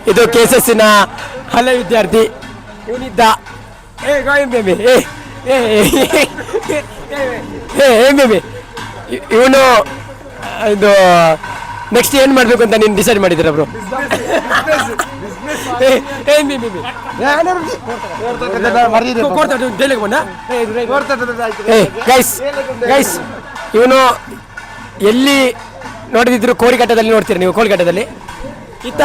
ಇದು KSSನ ಹಳೆ ವಿದ್ಯಾರ್ಥಿ ಇವನಿದ್ದ ಬೇಬಿ ಬೇಬಿ ಇವನು ಇದು ನೆಕ್ಸ್ಟ್ ಏನು ಮಾಡಬೇಕು ಅಂತ ನೀನು ಡಿಸೈಡ್ ಮಾಡಿದ್ದೀರ ಬ್ರೋ ಗೈಸ್ ಇವನು ಎಲ್ಲಿ ನೋಡಿದ್ರು ಕೋರಿಘಟ್ಟದಲ್ಲಿ ನೋಡ್ತೀರಿ ನೀವು ಕೋಳಿಘಟ್ಟದಲ್ಲಿ ಇತ್ತ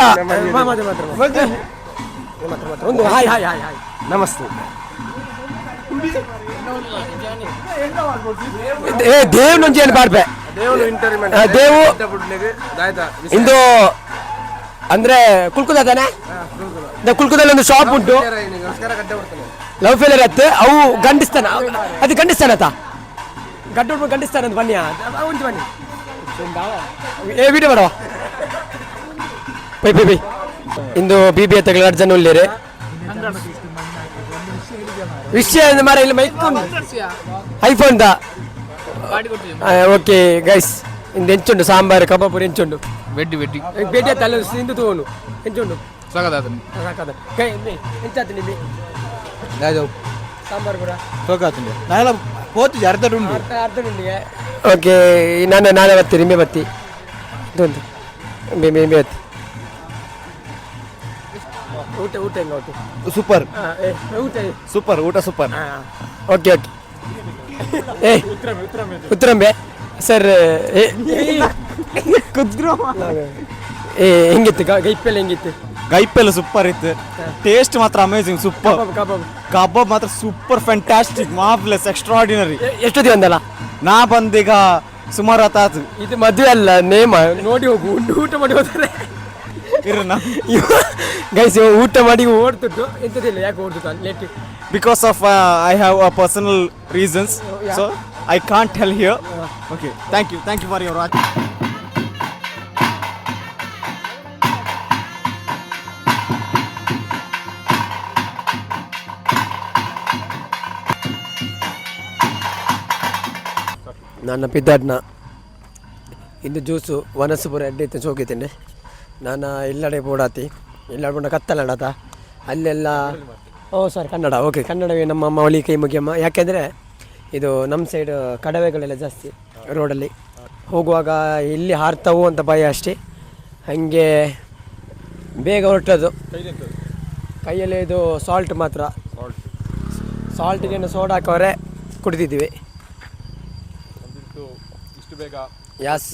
ಒಂದು ಹಾಯ್ ಹಾಯ್ ಹಾಯ್ ಹಾಯ್ ನಮಸ್ತೆ ದೇವ್ ನುಂಜಿ ಏನು ಬಾರ್ಬೆ ದೇವು ಇಂದು ಅಂದ್ರೆ ಕುಲ್ಕುದಾನೆ ಕುಲ್ಕುದಲ್ಲಿ ಒಂದು ಶಾಪ್ ಉಂಟು ಲವ್ ಫೇಲರ್ ಅತ್ತೆ ಅವು ಗಂಡಿಸ್ತಾನ ಅದು ಗಂಡಿಸ್ತಾನತ್ತ ಗಡ್ಡ ಗಂಡಿಸ್ತಾನ ಅಂತ ಬನ್ನಿ ಉಂಟು ಬನ್ನಿ ಏ ವಿಡಿಯೋ ಮಾಡುವ ಪೈ ಪೈ ಪೈ ಇಂದು BB ಎತ್ತಗಳ ಜನ ಉಳ್ಳೇರೆ ವಿಷಯ ಮರ ಇಲ್ಲಿ ಮೈಕ್ ಐಫೋನ್ ದ ಓಕೆ ಗೈಸ್ ಇಂದು ಎಂಚುಂಡು ಸಾಂಬಾರು ಕಬಾಬ್ ಎಂಚುಂಡು వెడ్డి వెడ్డి ಬೇಟೆ ತಲೆ ಸಿಂದು ತೋನು ಎಂಚುಂಡು సాగదాదని ಸಾಕಾದ ಕೈ ಎಂಚಾತಿ ನಿಮ್ಮಿ దాదాపు ಸಾಂಬಾರು ಕೂಡ సోకాతుంది నాయల పోతుంది అర్థం ఉంది ಅರ್ಧ ಉಂಡಿಗೆ ಓಕೆ ನಾನೇ ಬತ್ತಿ ನಿಂಬೆ ಬತ್ತಿ ಇದೊಂದು ನಿಂಬೆ ಬತ್ತಿ ಊಟ ಊಟ ಹೆಂಗ ಊಟ సూపర్ ಊಟ సూపర్ ಊಟ ಸೂಪರ್ ಓಕೆ ಓಕೆ ಏ ಉತ್ತರಂಬೆ ಸರ್ ಏ ಹೆಂಗಿತ್ತು ಗೈಪೆಲ್ಲ ಹೆಂಗಿತ್ತು ಗೈಪೆಲ್ಲ ಸೂಪರ್ ಇತ್ತು ಟೇಸ್ಟ್ ಮಾತ್ರ ಅಮೇಜಿಂಗ್ ಸೂಪರ್ ಕಬಾಬ್ ಮಾತ್ರ ಸೂಪರ್ ಫ್ಯಾಂಟಾಸ್ಟಿಕ್ ಮಾರ್ವೆಲಸ್ ಎಕ್ಸ್ಟ್ರಾರ್ಡಿನರಿ ಎಷ್ಟೊತ್ತಿ ಬಂದಲ್ಲ ನಾ ಬಂದೀಗ ಸುಮಾರು ಹೊತ್ತಾತು ಇದು ಮದುವೆ ಅಲ್ಲ ನೇಮ ನೋಡಿ ಹೋಗು ಊಟ ಮಾಡಿ ಹೋದ್ರೆ ಇರೋಣ ಗೈಸ್ ಊಟ ಮಾಡಿ ಓಡ್ತಿತ್ತು ಎಂತದಿಲ್ಲ ಯಾಕೆ ಓಡ್ತಿತ್ತು late because of I have a personal reasons so I can't tell here okay thank you for your watch ನನ್ನ ಪಿದ್ದಾಡ್ನ ಇಂದು ಜ್ಯೂಸು ವನಸ್ಪುರ ಎಡ್ಡೆ ಇತ್ತು ಹೋಗಿದ್ದೇನೆ ನಾನು ಇಲ್ಲಡೆ ಬೋಡಾತಿ ಇಲ್ಲಾಡ್ಬಂಡ ಕತ್ತಲಾಡತ ಅಲ್ಲೆಲ್ಲ ಸರ್ ಕನ್ನಡ ಓಕೆ ಕನ್ನಡವೇ ನಮ್ಮ ಅಮ್ಮ ಒಳಿ ಕೈ ಮುಗಿಯಮ್ಮ ಯಾಕೆಂದರೆ ಇದು ನಮ್ಮ ಸೈಡ್ ಕಡವೆಗಳೆಲ್ಲ ಜಾಸ್ತಿ ರೋಡಲ್ಲಿ ಹೋಗುವಾಗ ಇಲ್ಲಿ ಹಾರ್ತಾವು ಅಂತ ಭಯ ಅಷ್ಟೇ ಹಾಗೆ ಬೇಗ ಹೊರಟದು ಕೈಯಲ್ಲಿ ಇದು ಸಾಲ್ಟ್ ಮಾತ್ರ ಸಾಲ್ಟಿಗೆ ಸೋಡಾ ಹಾಕವ್ರೆ ಕುಡಿದಿದ್ದೀವಿ ಯಾಸ್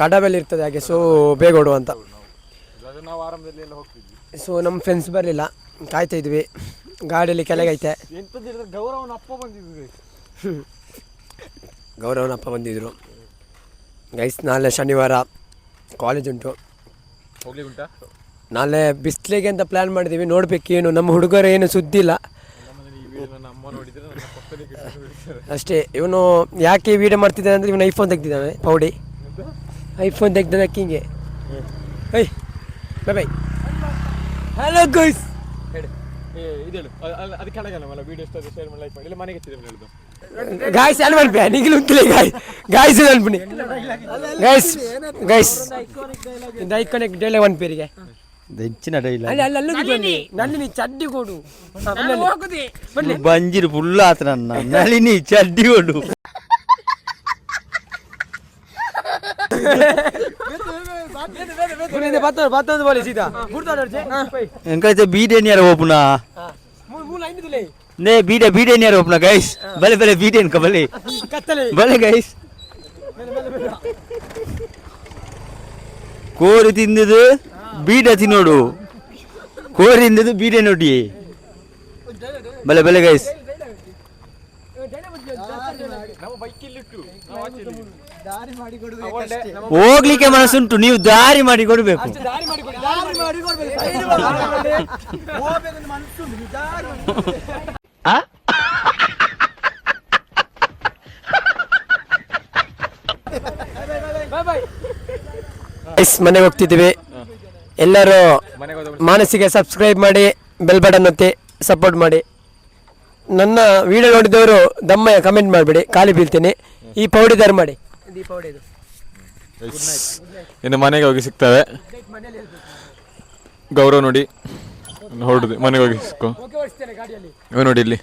ಕಡವೆಲ್ಲಿ ಇರ್ತದೆ ಹಾಗೆ ಸೊ ಬೇಗ ಓಡುವ ಅಂತ ಸೊ ನಮ್ಮ ಫ್ರೆಂಡ್ಸ್ ಬರಲಿಲ್ಲ ಕಾಯ್ತಾ ಇದ್ವಿ ಗಾಡಿಯಲ್ಲಿ ಕೆಳಗೈತೆ ಗೌರವನ ಅಪ್ಪ ಬಂದಿದ್ರು ಗೈಸ್ ನಾಳೆ ಶನಿವಾರ ಕಾಲೇಜ್ ಉಂಟು ನಾಳೆ ಬಿಸ್ಲಿಗೆ ಅಂತ ಪ್ಲ್ಯಾನ್ ಮಾಡಿದ್ದೀವಿ ನೋಡ್ಬೇಕೇನು ನಮ್ಮ ಹುಡುಗರು ಏನು ಸುದ್ದಿ ಇಲ್ಲ ಅಷ್ಟೇ ಇವನು ಯಾಕೆ ವಿಡಿಯೋ ಮಾಡ್ತಿದ್ದಾನೆ ಅಂದರೆ ಇವನು ಐಫೋನ್ ತೆಗ್ದಿದ್ದಾನೆ ಪೌಡಿ ಐಫೋನ್ ತೆಗ್ದಕ್ಕೆ ಹಿಂಗೆ I bye bye hello guys guys ಏನು ಮಾಡ್ಬೇ ನಿಗಲು ಉಂಟಿಲ್ಲ ಗಾಯ್ಸ್ ಅನ್ಬಿಡಿ ಗೈಸ್ ಗೈಸ್ ಇದು ಐಕಾನಿಕ್ ಡೈಲಾಗ್ ಒಂದು ಪೇರಿಗೆ ದೆಂಚಿನ ಡೈಲಾಗ್ ಅಲ್ಲಿ ನಲ್ಲಿನಿ ಚಡ್ಡಿ ಕೊಡು ಬಂಜಿರು ಫುಲ್ ಆತ ನನ್ನ ನಳಿನಿ ಚಡ್ಡಿ ಕೊಡು ಎಂಕೈತೆ ಬೀಡೇನಿಯಾರ ಓಪುನ ನೇ ಬೀಡೇನಿಯಾರ ಓಪುನ ಗೈಸ್ ಬಲೆ ಬಲೆ ಬೀಡೇನ್ ಕಬಲೆ ಬಲೆ ಗೈಸ್ ಕೋರಿ ತಿಂದದು ಬೀಡ ತಿನ್ನೋಡು ಕೋರಿ ತಿಂದದು ಬೀಡೆ ನೋಡಿ ಬಲೆ ಬಲೆ ಗೈಸ್ ಹೋಗ್ಲಿಕ್ಕೆ ಮನಸ್ಸುಂಟು ನೀವು ದಾರಿ ಮಾಡಿ ಕೊಡ್ಬೇಕು ಮನೆಗೆ ಹೋಗ್ತಿದ್ದೀವಿ ಎಲ್ಲರೂ ಮಾನಸಿಗೆ ಸಬ್ಸ್ಕ್ರೈಬ್ ಮಾಡಿ ಬೆಲ್ ಬಟನ್ ಒತ್ತಿ ಸಪೋರ್ಟ್ ಮಾಡಿ ನನ್ನ ವಿಡಿಯೋ ನೋಡಿದವರು ದಮ್ಮಯ್ಯ ಕಮೆಂಟ್ ಮಾಡಿಬಿಡಿ ಖಾಲಿ ಬೀಳ್ತೀನಿ ಈ ಪೌಡಿದಾರು ಮಾಡಿ ಈ ಪೌಡಿದು ಇನ್ನು ಮನೆಗೆ ಹೋಗಿ ಸಿಗ್ತೇವೆ. ಗೌರವ್ ನೋಡಿ ಹೊರಡುದು ಮನೆಗೆ ಹೋಗಿ ಸಿಕ್ಕೋ. ಇವ ನೋಡಿ ಇಲ್ಲಿ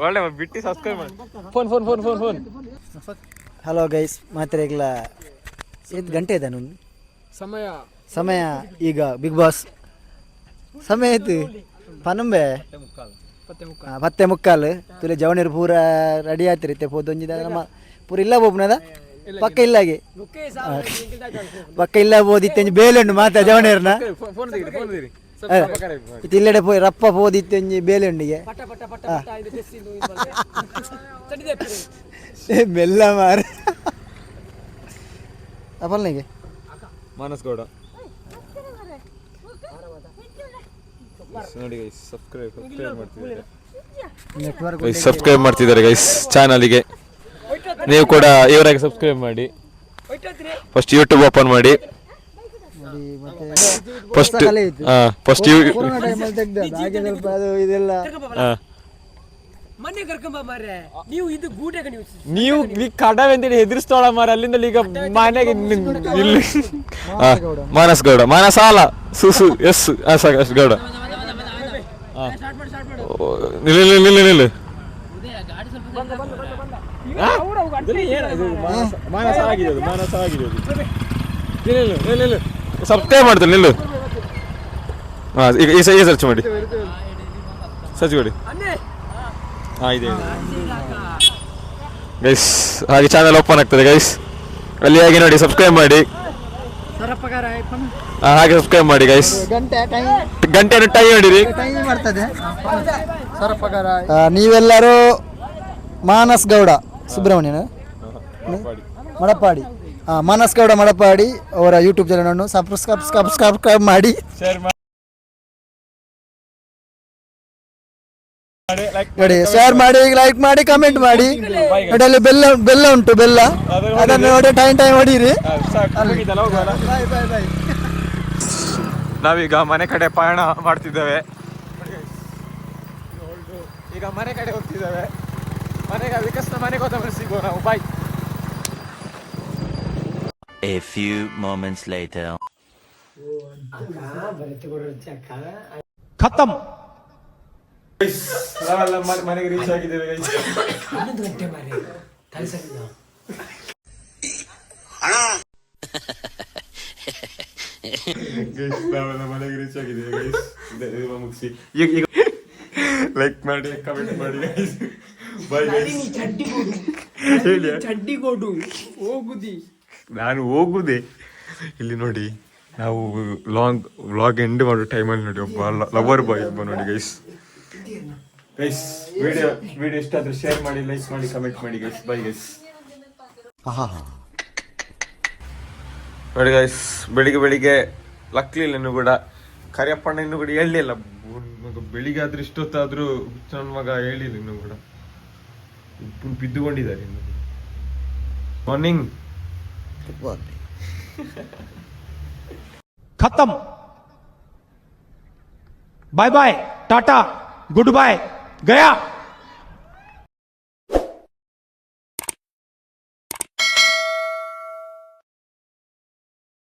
ಒಳ್ಳೆ ಬಿಟ್ಟು ಸಬ್ಸ್ಕ್ರೈಬ್ ಮಾಡಿ. ಫೋನ್. ಹಲೋ ಗೈಸ್ ಮಾತ್ರೆಗ್ಲ 7 ಗಂಟೆ ಇದೆ ನಾನು ಸಮಯ ಈಗ ಬಿಗ್ ಬಾಸ್ ಸಮಯ ಆಯ್ತು ಪನಂಬೆ 10:15 ತುಲೆ ಜವಣರು ಪೂರ ರೆಡಿ ಆಯ್ತಿರುತ್ತೆ ಪೋದೊಂಜಿದ ನಮ್ಮ ಪೂರ ಇಲ್ಲ ಬೋಪ್ನದ ಪಕ್ಕ ಇಲ್ಲಾಗೆ ಪಕ್ಕ ಇಲ್ಲ ಬೋದಿತ್ತೆ ಬೇಲೆಂಡು ಮಾತಾ ಜವಣರ್ನ ಇಲ್ಲಡೆ ಪೋಯ್ ರಪ್ಪ ಪೋದಿತ್ತೆ ಬೇಲೆಂಡಿಗೆ ಮೆಲ್ಲ ಮಾರ ಅಪಲ್ನಿಗೆ ಮಾನಸ್ ಗೌಡ ನೋಡಿ ಗೈಸ್ ಸಬ್ಸ್ಕ್ರೈಬ್ ಮಾಡ್ತಿದ್ದಾರೆ ಗೈಸ್ ಚಾನಲ್ಗೆ. ನೀವು ಕೂಡ ಇವರಾಗಿ ಸಬ್ಸ್ಕ್ರೈಬ್ ಮಾಡಿ. ಫಸ್ಟ್ ಯೂಟ್ಯೂಬ್ ಓಪನ್ ಮಾಡಿ. ಫಸ್ಟ್ ನೀವು ಕಡವೆ ಅಂತೇಳಿ ಹೆದರ್ಸ್ತೋಳ ಮಾರ ಅಲ್ಲಿಂದ ಈಗ ಮನೆಗೆ ಮಾನಸ್ ಗೌಡ ಮಾನಸ ಅಲ್ಲ ಸುಸು ಎಸ್ ಸಾಕಷ್ಟು ಗೌಡ ನಿಲ್ಲು ಸಬ್ಸ್ಕ್ರೈಬ್ ಮಾಡ್ತಾರೆ ನಿಲ್ಲು. ಈಗ ಸರ್ಚ್ ಮಾಡಿ ಇದೆ ಗೈಸ್. ಹಾಗೆ ಚಾನಲ್ ಓಪನ್ ಆಗ್ತದೆ ಗೈಸ್, ಅಲ್ಲಿ ಹಾಗೆ ನೋಡಿ ಸಬ್ಸ್ಕ್ರೈಬ್ ಮಾಡಿ. ಹಾಗೆ ಸಬ್ಸ್ಕ್ರೈಬ್ ಮಾಡಿ ಗೈಸ್. ಗಂಟೆ ಟೈಮ್ ನೋಡಿರಿ. ನೀವೆಲ್ಲರೂ ಮಾನಸ್ ಗೌಡ ಸುಬ್ರಹ್ಮಣ್ಯನ ಮಡಪಾಡಿ ಮಾನಸ್ ಗೌಡ ಮಡಪಾಡಿ ಅವರ ಯೂಟ್ಯೂಬ್ ಚಾನಲ್ ಅನ್ನು ಸಬ್ಸ್ಕ್ರೈಬ್ ಮಾಡಿ, ಶೇರ್ ಮಾಡಿ, ಲೈಕ್ ಮಾಡಿ, ಕಮೆಂಟ್ ಮಾಡಿ. ಅದರಲ್ಲಿ ಬೆಲ್ಲ ಉಂಟು, ಬೆಲ್ಲ ಅದನ್ನು ನೋಡಿ ಟೈಮ್ ಹೊಡೀರಿ. ನಾವೀಗ ಮನೆ ಕಡೆ ಪಯಣ ಮಾಡ್ತಿದ್ದೇವೆ. ಈಗ ಮನೆ ಕಡೆ ಹೋಗ್ತಿದ್ದೇವೆ. ಮನೆಗೆ ವಿಕಸ್ನ ಮನೆಗೆ ಹೋದ ಸಿಗೋ ನಾವು. ಬಾಯ್. A few moments later. ಖತಮ್. ನಾವೆಲ್ಲ ಮನೆಗೆ ರೀಚ್ ಆಗಿದ್ದೇವೆ ಗೈಸ್. ನಾವೆಲ್ಲ ಮನೆಗೆ ರೀಚ್ ಆಗಿದ್ದೇವೆ ಗೈಸ್. ಮುಗಿಸಿ ಈಗ ಲೈಕ್ ಮಾಡಿ, ಕಮೆಂಟ್ ಮಾಡಿ ಗೈಸ್. Bye guys. ನಾನು ಹೋಗುದೇ ಇಲ್ಲಿ ನೋಡಿ. ನಾವು ವ್ಲಾಗ್ ಎಂಡ್ ಮಾಡೋ ಟೈಮಲ್ಲಿ ನೋಡಿ ಒಬ್ಬ ಲವರ್ ಬಾಯ್ ಒಬ್ಬ ನೋಡಿ ಗೈಸ್. ವಿಡಿಯೋ ಇಷ್ಟ ಆದ್ರೆ ಶೇರ್ ಮಾಡಿ, ಲೈಕ್ ಮಾಡಿ, ಕಮೆಂಟ್ ಮಾಡಿ ಗೈಸ್. Bye guys. ನೋಡಿ ಗೈಸ್, ಬೆಳಿಗ್ಗೆ ಲಕ್ಲಿಲ್ಲ ಇನ್ನು ಕೂಡ. ಕರಿಯಪ್ಪಣ್ಣ ಇನ್ನು ಕೂಡ ಹೇಳಿಲ್ಲ. ಬೆಳಿಗ್ಗೆ ಆದ್ರೆ ಇಷ್ಟೊತ್ತಾದ್ರೂ ನನ್ನ ಮಗ ಹೇಳಿಲ್ಲ ಇನ್ನು ಕೂಡ. ಬಿದ್ದುಕೊಂಡಿದ್ದಾರೆ ಇನ್ನು. ಮಾರ್ನಿಂಗ್. खत्म. Bye bye, tata, goodbye, गया.